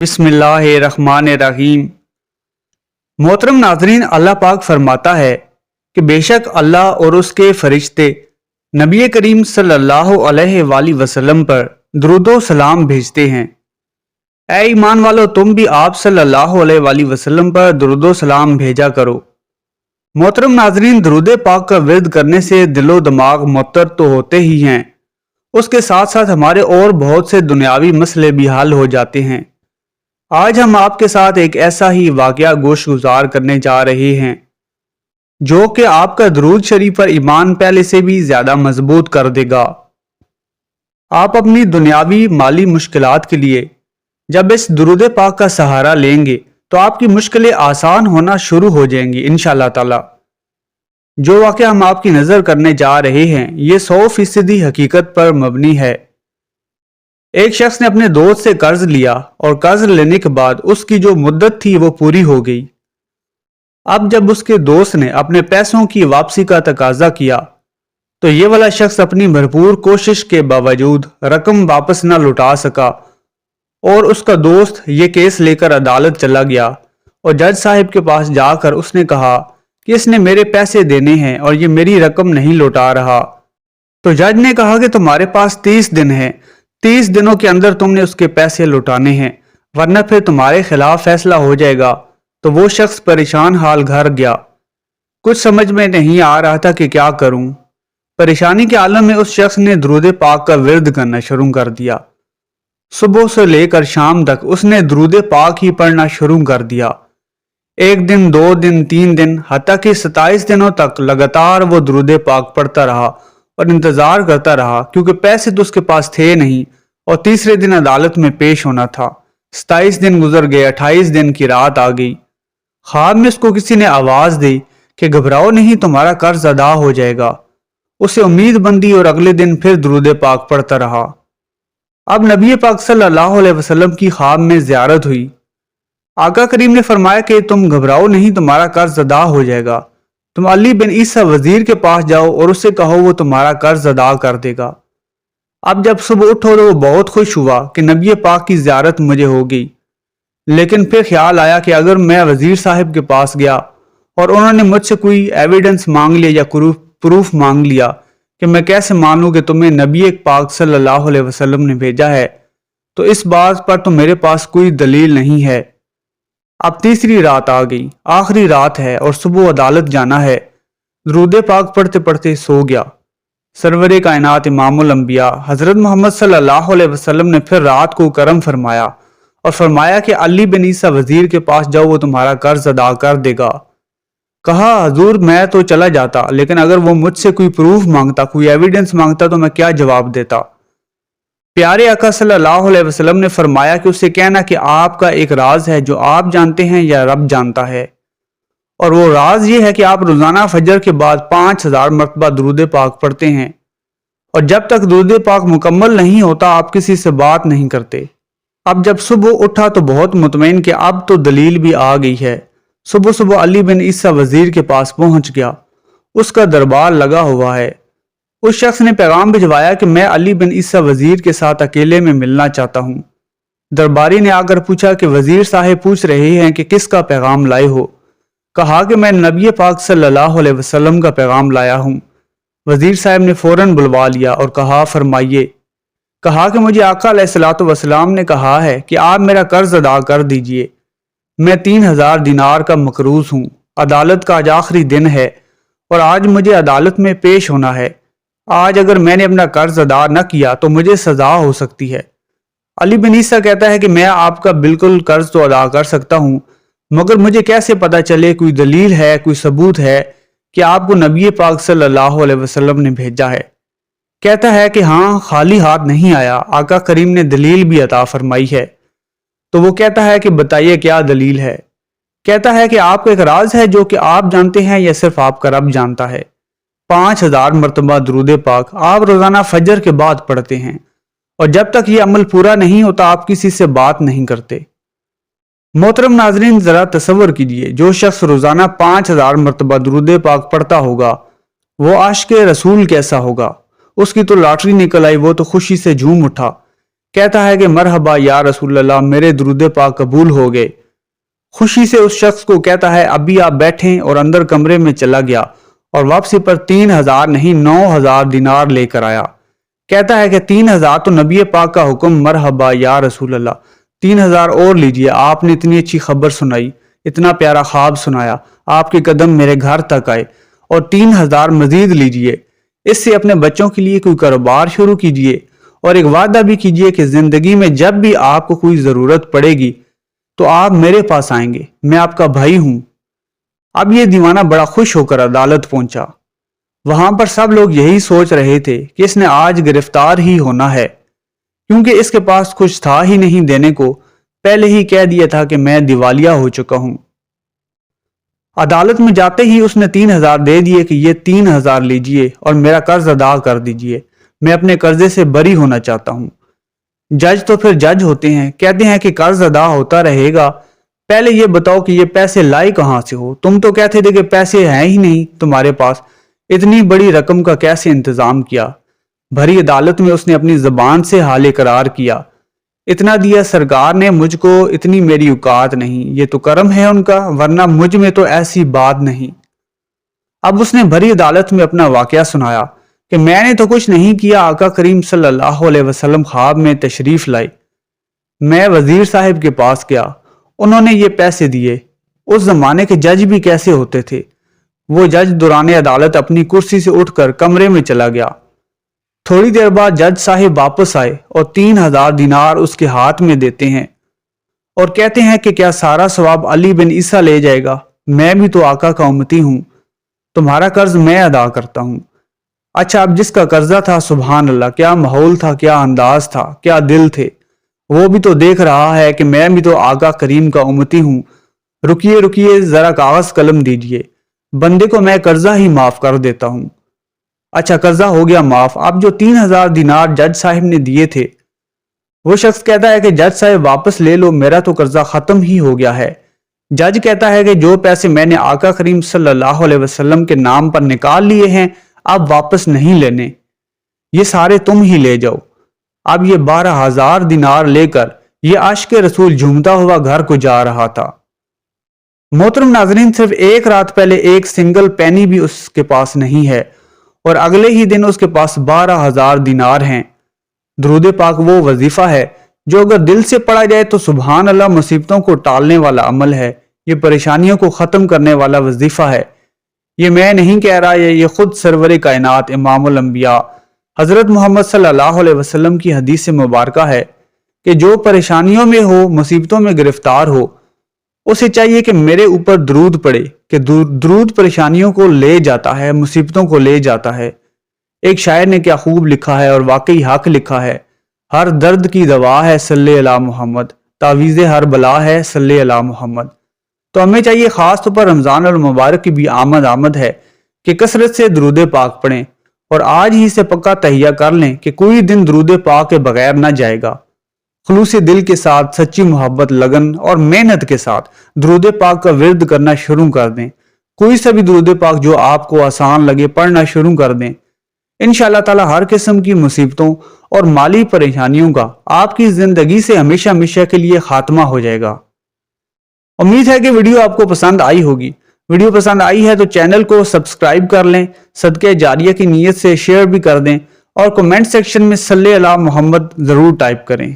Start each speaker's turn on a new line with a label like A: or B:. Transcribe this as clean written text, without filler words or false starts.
A: बिस्मिल्लाहिर्रहमानिर्रहीम। मोहतरम नाजरीन, अल्लाह पाक फरमाता है कि बेशक अल्लाह और उसके फरिश्ते नबी करीम सल्लल्लाहु अलैहि वसल्लम पर दुरूदो सलाम भेजते हैं। ऐ ईमान वालो, तुम भी आप सल्लल्लाहु अलैहि वसल्लम पर दुरूदो सलाम भेजा करो। मोहतरम नाजरीन, दुरूद पाक का विर्द करने से दिलो दिमाग मुअत्तर तो होते ही हैं, उसके साथ साथ हमारे और बहुत से दुनियावी मसले भी हल हो जाते हैं। आज हम आपके साथ एक ऐसा ही वाकया गोश गुजार करने जा रहे हैं जो कि आपका दुरूद शरीफ पर ईमान पहले से भी ज्यादा मजबूत कर देगा। आप अपनी दुनियावी माली मुश्किलात के लिए जब इस दुरूद पाक का सहारा लेंगे तो आपकी मुश्किलें आसान होना शुरू हो जाएंगी इंशाअल्लाह ताला। जो वाकया हम आपकी नजर करने जा रहे हैं ये 100% हकीकत पर मबनी है। एक शख्स ने अपने दोस्त से कर्ज लिया और कर्ज लेने के बाद उसकी जो मुद्दत थी वो पूरी हो गई। अब जब उसके दोस्त ने अपने पैसों की वापसी का तकाजा किया तो ये वाला शख्स अपनी भरपूर कोशिश के बावजूद रकम वापस न लौटा सका और उसका दोस्त ये केस लेकर अदालत चला गया और जज साहिब के पास जाकर उसने कहा कि इसने मेरे पैसे देने हैं और ये मेरी रकम नहीं लौटा रहा। तो जज ने कहा कि तुम्हारे पास 30 दिन है, 30 दिनों के अंदर तुमने उसके पैसे लौटाने हैं वरना फिर तुम्हारे खिलाफ फैसला हो जाएगा। तो वो शख्स परेशान हाल घर गया। कुछ समझ में नहीं आ रहा था कि क्या करूं। परेशानी के आलम में उस शख्स ने दुरूद पाक का विर्द करना शुरू कर दिया। सुबह से लेकर शाम तक उसने दुरूद पाक ही पढ़ना शुरू कर दिया। एक दिन, 2 दिन, 3 दिन, हत्ता कि 27 दिनों तक लगातार वो दुरूद पाक पढ़ता रहा और इंतजार करता रहा क्योंकि पैसे तो उसके पास थे नहीं और तीसरे दिन अदालत में पेश होना था। 27 दिन गुजर गए, 28 दिन की रात आ गई। ख्वाब में उसको किसी ने आवाज दी कि घबराओ नहीं, तुम्हारा कर्ज अदा हो जाएगा। उसे उम्मीद बंदी और अगले दिन फिर दुरूद पाक पढ़ता रहा। अब नबी पाक सल्लल्लाहु अलैहि वसल्लम की ख्वाब में ज़ियारत हुई। आका करीम ने फरमाया कि तुम घबराओ नहीं, तुम्हारा कर्ज अदा हो जाएगा। तुम अली बिन ईसा वजीर के पास जाओ और उससे कहो वो तुम्हारा कर्ज अदा कर देगा। अब जब सुबह उठो तो वो बहुत खुश हुआ कि नबी पाक की ज़ियारत मुझे हो गई। लेकिन फिर ख्याल आया कि अगर मैं वजीर साहब के पास गया और उन्होंने मुझसे कोई एविडेंस मांग लिया या प्रूफ मांग लिया कि मैं कैसे मानूं कि तुम्हें नबी पाक सल्लल्लाहु अलैहि वसल्लम ने भेजा है, तो इस बात पर तो मेरे पास कोई दलील नहीं है। अब तीसरी रात आ गई, आखिरी रात है और सुबह अदालत जाना है। दुरूद पाक पढ़ते पढ़ते सो गया। सरवरे कायनात इमामुल अंबिया हजरत मोहम्मद सल्लल्लाहु अलैहि वसल्लम ने फिर रात को करम फरमाया और फरमाया कि अली बिन ईसा वजीर के पास जाओ, वो तुम्हारा कर्ज अदा कर देगा। कहा हजूर मैं तो चला जाता, लेकिन अगर वो मुझसे कोई प्रूफ मांगता, कोई एविडेंस मांगता तो मैं क्या जवाब देता। प्यारे आका सल्लल्लाहु अलैहि वसल्लम ने फरमाया कि उससे कहना कि आपका एक राज है जो आप जानते हैं या रब जानता है, और वो राज ये है कि आप रोजाना फजर के बाद 5000 मरतबा दुरूद पाक पढ़ते हैं और जब तक दुरूद पाक मुकम्मल नहीं होता आप किसी से बात नहीं करते। अब जब सुबह उठा तो बहुत मुतमईन कि अब तो दलील भी आ गई है। सुबह सुबह अली बिन ईसा वजीर के पास पहुंच गया। उसका दरबार लगा हुआ है। उस शख्स ने पैगाम भिजवाया कि मैं अली बिन ईसा वजीर के साथ अकेले में मिलना चाहता हूँ। दरबारी ने आकर पूछा कि वजीर साहब पूछ रहे हैं कि किसका पैगाम लाए हो। कहा कि मैं नबी पाक सल्लल्लाहु अलैहि वसल्लम का पैगाम लाया हूँ। वजीर साहब ने फौरन बुलवा लिया और कहा फरमाइए। कहा कि मुझे आका अलैहिस्सलातु वस्सलाम ने कहा है कि आप मेरा कर्ज अदा कर दीजिए। मैं 3000 दिनार का मकरूज हूँ। अदालत का आज आखिरी दिन है और आज मुझे अदालत में पेश होना है। आज अगर मैंने अपना कर्ज अदा न किया तो मुझे सजा हो सकती है। अली बिन ईसा कहता है कि मैं आपका बिल्कुल कर्ज तो अदा कर सकता हूँ, मगर मुझे कैसे पता चले, कोई दलील है, कोई सबूत है कि आपको नबी पाक सल्लल्लाहु अलैहि वसल्लम ने भेजा है। कहता है कि हाँ, खाली हाथ नहीं आया, आका करीम ने दलील भी अता फरमाई है। तो वो कहता है कि बताइए क्या दलील है। कहता है कि आपका एक राज है जो कि आप जानते हैं या सिर्फ आपका रब जानता है। 5000 मरतबा दुरूद पाक आप रोजाना फजर के बाद पढ़ते हैं और जब तक ये अमल पूरा नहीं होता आप किसी से बात नहीं करते। मोहतरम नाजरीन, जरा तसव्वुर कीजिए, जो शख्स रोजाना 5000 मरतबा दुरूद पाक पढ़ता होगा वो आशिक़ रसूल कैसा होगा। उसकी तो लॉटरी निकल आई, वो तो खुशी से झूम उठा کہتا ہے کہ مرحبا یا رسول اللہ، میرے درود پاک قبول ہو گئے۔ خوشی سے اس شخص کو کہتا ہے ابھی آپ بیٹھیں، اور اندر کمرے میں چلا گیا اور واپسی پر 3000 نہیں 9000 دینار لے کر آیا۔ کہتا ہے کہ 3000 تو نبی پاک کا حکم، مرحبا یا رسول اللہ، 3000 اور لیجئے، آپ نے اتنی اچھی خبر سنائی، اتنا پیارا خواب سنایا، آپ کے قدم میرے گھر تک آئے، اور 3000 مزید لیجئے، اس سے اپنے بچوں کے لیے کوئی کاروبار شروع کیجئے، اور ایک وعدہ بھی کیجئے کہ زندگی میں جب بھی آپ کو کوئی ضرورت پڑے گی تو آپ میرے پاس آئیں گے، میں آپ کا بھائی ہوں۔ اب یہ دیوانہ بڑا خوش ہو کر عدالت پہنچا۔ وہاں پر سب لوگ یہی سوچ رہے تھے کہ اس نے آج گرفتار ہی ہونا ہے، کیونکہ اس کے پاس کچھ تھا ہی نہیں دینے کو، پہلے ہی کہہ دیا تھا کہ میں دیوالیہ ہو چکا ہوں۔ عدالت میں جاتے ہی اس نے 3000 دے دیے کہ یہ 3000 لیجئے اور میرا قرض ادا کر دیجئے، میں اپنے قرضے سے بری ہونا چاہتا ہوں۔ جج تو پھر جج ہوتے ہیں، کہتے ہیں کہ قرض ادا ہوتا رہے گا، پہلے یہ بتاؤ کہ یہ پیسے لائے کہاں سے ہو؟ تم تو کہتے تھے کہ پیسے ہیں ہی نہیں تمہارے پاس، اتنی بڑی رقم کا کیسے انتظام کیا؟ بھری عدالت میں اس نے اپنی زبان سے حال اقرار کیا، اتنا دیا سرکار نے مجھ کو، اتنی میری اوقات نہیں، یہ تو کرم ہے ان کا، ورنہ مجھ میں تو ایسی بات نہیں۔ اب اس نے بھری عدالت میں اپنا واقعہ سنایا کہ میں نے تو کچھ نہیں کیا، آقا کریم صلی اللہ علیہ وسلم خواب میں تشریف لائے، میں وزیر صاحب کے پاس گیا، انہوں نے یہ پیسے دیے۔ اس زمانے کے جج بھی کیسے ہوتے تھے، وہ جج دوران عدالت اپنی کرسی سے اٹھ کر کمرے میں چلا گیا۔ تھوڑی دیر بعد جج صاحب واپس آئے اور 3000 دینار اس کے ہاتھ میں دیتے ہیں اور کہتے ہیں کہ کیا سارا ثواب علی بن عیسیٰ لے جائے گا؟ میں بھی تو آقا کا امتی ہوں، تمہارا قرض میں ادا کرتا ہوں۔ اچھا، اب جس کا قرضہ تھا، سبحان اللہ، کیا ماحول تھا، کیا انداز تھا، کیا دل تھے، وہ بھی تو دیکھ رہا ہے کہ میں بھی تو آقا کریم کا امتی ہوں، رکیے رکیے ذرا کاغذ قلم دیجئے، بندے کو میں قرضہ ہی معاف کر دیتا ہوں۔ اچھا، قرضہ ہو گیا معاف۔ اب جو 3000 دینار جج صاحب نے دیے تھے، وہ شخص کہتا ہے کہ جج صاحب واپس لے لو، میرا تو قرضہ ختم ہی ہو گیا ہے۔ جج کہتا ہے کہ جو پیسے میں نے آقا کریم صلی اللہ علیہ وسلم کے نام پر نکال لیے ہیں، اب واپس نہیں لینے، یہ سارے تم ہی لے جاؤ۔ اب یہ 12000 دینار لے کر یہ عاشق رسول جھومتا ہوا گھر کو جا رہا تھا۔ محترم ناظرین، صرف ایک رات پہلے ایک سنگل پینی بھی اس کے پاس نہیں ہے، اور اگلے ہی دن اس کے پاس 12000 دینار ہیں۔ درود پاک وہ وظیفہ ہے جو اگر دل سے پڑھا جائے تو سبحان اللہ مصیبتوں کو ٹالنے والا عمل ہے، یہ پریشانیوں کو ختم کرنے والا وظیفہ ہے۔ یہ میں نہیں کہہ رہا، یہ خود سرور کائنات امام الانبیاء حضرت محمد صلی اللہ علیہ وسلم کی حدیث مبارکہ ہے کہ جو پریشانیوں میں ہو، مصیبتوں میں گرفتار ہو، اسے چاہیے کہ میرے اوپر درود پڑے، کہ درود پریشانیوں کو لے جاتا ہے، مصیبتوں کو لے جاتا ہے۔ ایک شاعر نے کیا خوب لکھا ہے، اور واقعی حق لکھا ہے، ہر درد کی دوا ہے صلی علی محمد، تعویذ ہر بلا ہے صلی علی محمد۔ تو ہمیں چاہیے، خاص طور پر رمضان المبارک کی بھی آمد ہے، کہ کثرت سے درود پاک پڑھیں، اور آج ہی سے پکا تہیہ کر لیں کہ کوئی دن درود پاک کے بغیر نہ جائے گا۔ خلوص دل کے ساتھ، سچی محبت، لگن اور محنت کے ساتھ درود پاک کا ورد کرنا شروع کر دیں۔ کوئی سا بھی درود پاک جو آپ کو آسان لگے پڑھنا شروع کر دیں۔ انشاءاللہ تعالی ہر قسم کی مصیبتوں اور مالی پریشانیوں کا آپ کی زندگی سے ہمیشہ ہمیشہ کے لیے خاتمہ ہو جائے گا۔ امید ہے کہ ویڈیو آپ کو پسند آئی ہوگی۔ ویڈیو پسند آئی ہے تو چینل کو سبسکرائب کر لیں، صدقہ جاریہ کی نیت سے شیئر بھی کر دیں، اور کمنٹ سیکشن میں صلی علی محمد ضرور ٹائپ کریں۔